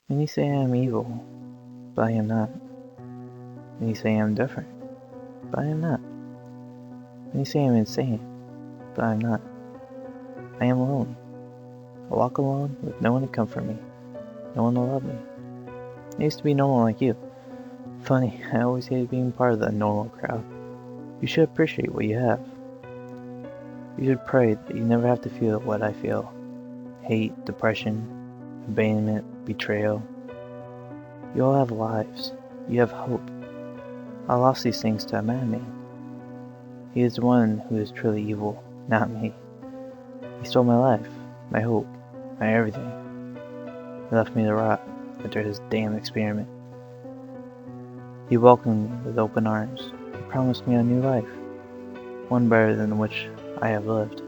Many say I am evil, but I am not. Many say I am different, but I am not. Many say I am insane, but I am not. I am alone. I walk alone with no one to comfort me, no one to love me. I used to be normal like you. Funny, I always hated being part of the normal crowd. You should appreciate what you have. You should pray that you never have to feel what I feel. Hate, depression, abandonment, betrayal. You all have lives. You have hope. I lost these things to a madman. He is the one who is truly evil, not me. He stole my life, my hope, my everything. He left me to rot after his damn experiment. He welcomed me with open arms. He promised me a new life, one better than which I have lived.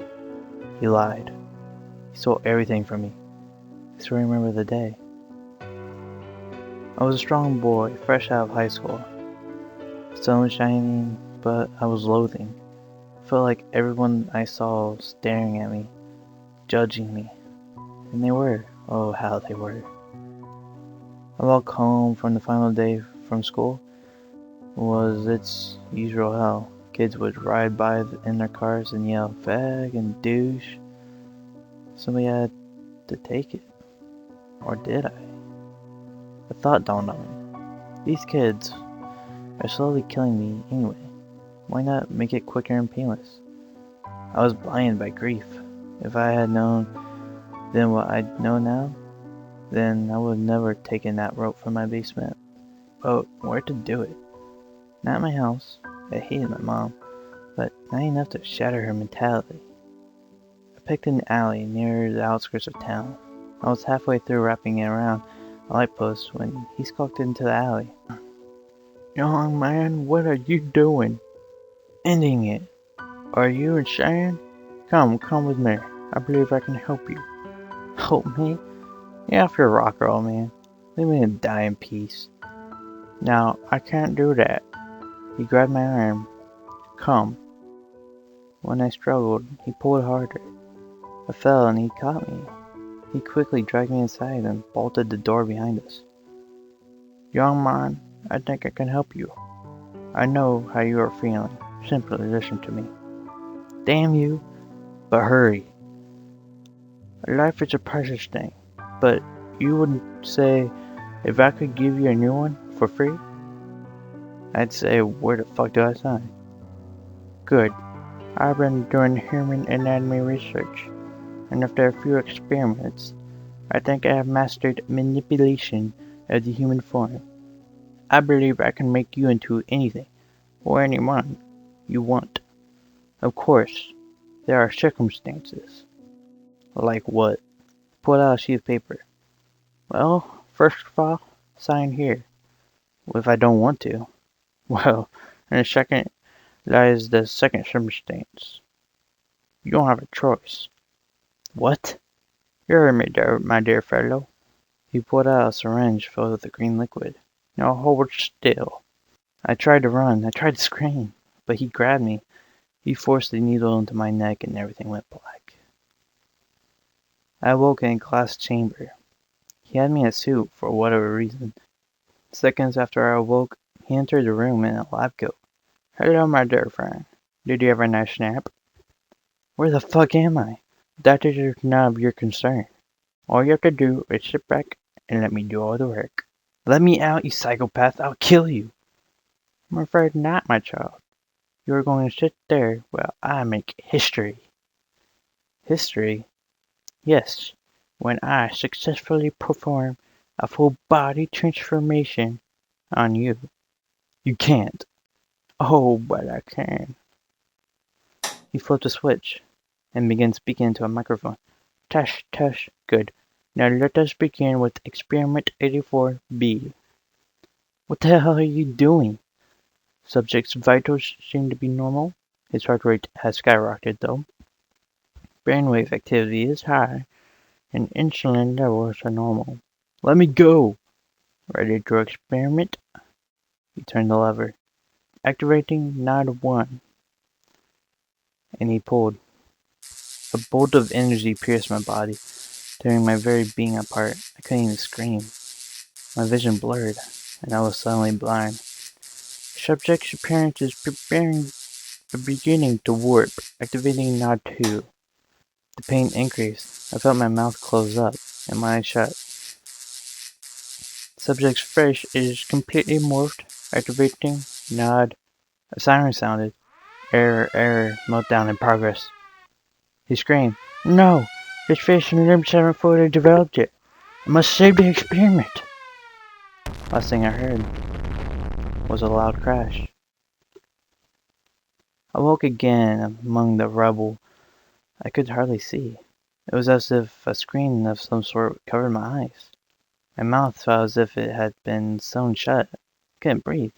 He lied. He stole everything from me. I still remember the day. I was a strong boy, fresh out of high school. Sun was shining, but I was loathing. I felt like everyone I saw was staring at me, judging me. And they were. Oh, how they were. I walked home from the final day from school. Was its usual hell. Kids would ride by in their cars and yell, fag and douche. Somebody had to take it. Or did I? A thought dawned on me. These kids are slowly killing me anyway. Why not make it quicker and painless? I was blinded by grief. If I had known then what I know now, then I would have never taken that rope from my basement. But where to do it? Not in my house. I hated my mom, but not enough to shatter her mentality. I picked an alley near the outskirts of town. I was halfway through wrapping it around a light post when he skulked into the alley. Young man, what are you doing? Ending it. Are you insane? Come with me. I believe I can help you. Help me? Yeah, if you're a rock girl, man. Leave me to die in peace. Now, I can't do that. He grabbed my arm. Come. When I struggled, he pulled harder. I fell and he caught me. He quickly dragged me inside and bolted the door behind us. Young man, I think I can help you. I know how you are feeling. Simply listen to me. Damn you, but hurry. Life is a precious thing, but you wouldn't say if I could give you a new one for free? I'd say, where the fuck do I sign? Good. I've been doing human anatomy research, and after a few experiments, I think I have mastered manipulation of the human form. I believe I can make you into anything, or anyone, you want. Of course, there are circumstances. Like what? Pull out a sheet of paper. Well, first of all, sign here. If I don't want to. Well, in a second lies the second circumstance. You don't have a choice. What? Here, my dear fellow. He pulled out a syringe filled with the green liquid. Now hold still. I tried to run. I tried to scream. But he grabbed me. He forced the needle into my neck and everything went black. I awoke in a glass chamber. He had me in a suit for whatever reason. Seconds after I awoke, he entered the room in a lab coat. Hello, my dear friend. Did you have a nice nap? Where the fuck am I? That is none of your concern. All you have to do is sit back and let me do all the work. Let me out, you psychopath. I'll kill you. I'm afraid not, my child. You are going to sit there while I make history. History? Yes, when I successfully perform a full body transformation on you. You can't. Oh, but I can. He flipped a switch and began speaking into a microphone. Test, test, good. Now let us begin with experiment 84B. What the hell are you doing? Subject's vitals seem to be normal. His heart rate has skyrocketed though. Brainwave activity is high, and insulin levels are normal. Let me go! Ready to experiment? He turned the lever. Activating node 1. And he pulled. A bolt of energy pierced my body, tearing my very being apart. I couldn't even scream. My vision blurred, and I was suddenly blind. Subject's appearance is beginning to warp, activating Nod 2. The pain increased. I felt my mouth close up and my eyes shut. Subject's face is completely morphed, activating Nod. A siren sounded. Error, error, meltdown in progress. He screamed, "No! His face and limbs haven't fully developed yet. I must save the experiment." Last thing I heard was a loud crash. I woke again among the rubble. I could hardly see. It was as if a screen of some sort covered my eyes. My mouth felt as if it had been sewn shut. I couldn't breathe,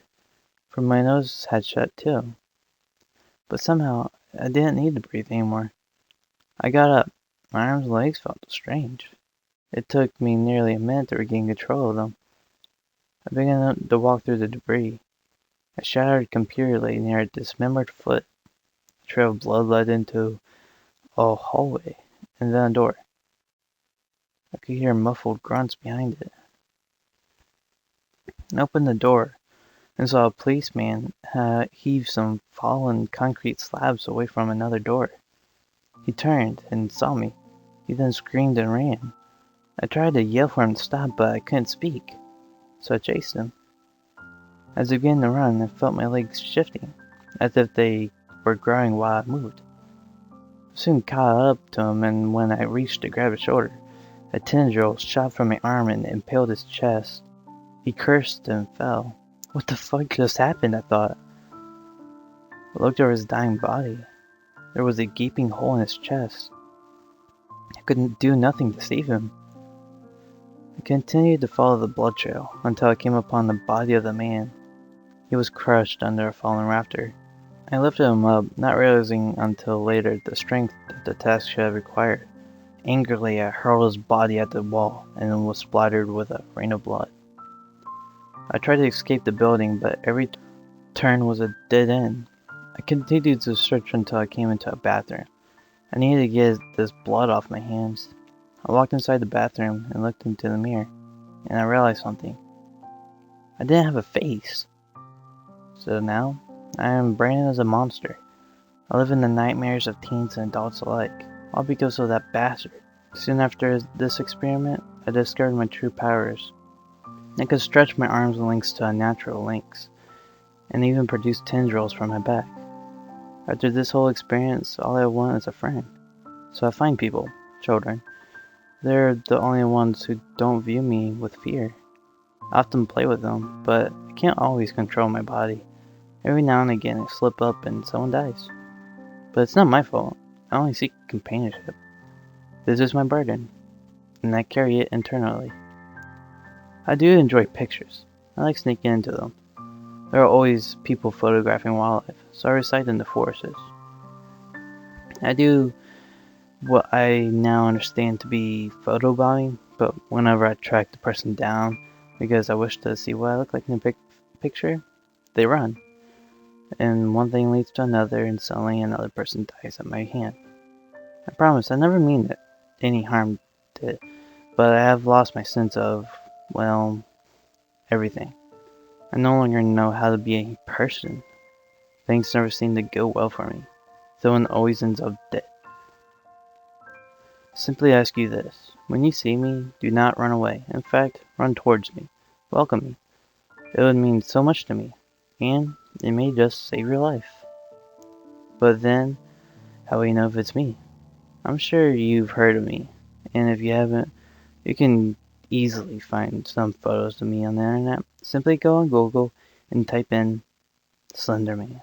for my nose had shut too. But somehow, I didn't need to breathe anymore. I got up. My arms and legs felt strange. It took me nearly a minute to regain control of them. I began to walk through the debris. A shattered computer lay near a dismembered foot. A trail of blood led into a hallway, and then a door. I could hear muffled grunts behind it. I opened the door and saw a policeman heave some fallen concrete slabs away from another door. He turned and saw me. He then screamed and ran. I tried to yell for him to stop, but I couldn't speak, so I chased him. As I began to run, I felt my legs shifting, as if they were growing while I moved. I soon caught up to him, and when I reached to grab his shoulder, a tendril shot from my arm and impaled his chest. He cursed and fell. What the fuck just happened, I thought. I looked over his dying body. There was a gaping hole in his chest. I couldn't do nothing to save him. I continued to follow the blood trail until I came upon the body of the man. He was crushed under a fallen rafter. I lifted him up, not realizing until later the strength that the task should have required. Angrily, I hurled his body at the wall and was splattered with a rain of blood. I tried to escape the building, but every turn was a dead end. I continued to search until I came into a bathroom. I needed to get this blood off my hands. I walked inside the bathroom and looked into the mirror, and I realized something. I didn't have a face. So now, I am branded as a monster. I live in the nightmares of teens and adults alike, all because of that bastard. Soon after this experiment, I discovered my true powers. I could stretch my arms and legs to unnatural lengths, and even produce tendrils from my back. After this whole experience, all I want is a friend. So I find people, children. They're the only ones who don't view me with fear. I often play with them, but I can't always control my body. Every now and again I slip up and someone dies. But it's not my fault. I only seek companionship. This is my burden, and I carry it internally. I do enjoy pictures. I like sneaking into them. There are always people photographing wildlife, so I recite them to forests. I do what I now understand to be photobombing, but whenever I track the person down because I wish to see what I look like in the picture, they run. And one thing leads to another, and suddenly another person dies at my hand. I promise I never mean any harm to it, but I have lost my sense of, well, everything. I no longer know how to be a person. Things never seem to go well for me. Someone always ends up dead. Simply ask you this. When you see me, do not run away. In fact, run towards me. Welcome me. It would mean so much to me, and it may just save your life. But then, how will you know if it's me? I'm sure you've heard of me, and if you haven't, you can easily find some photos of me on the internet. Simply go on Google and type in Slender Man.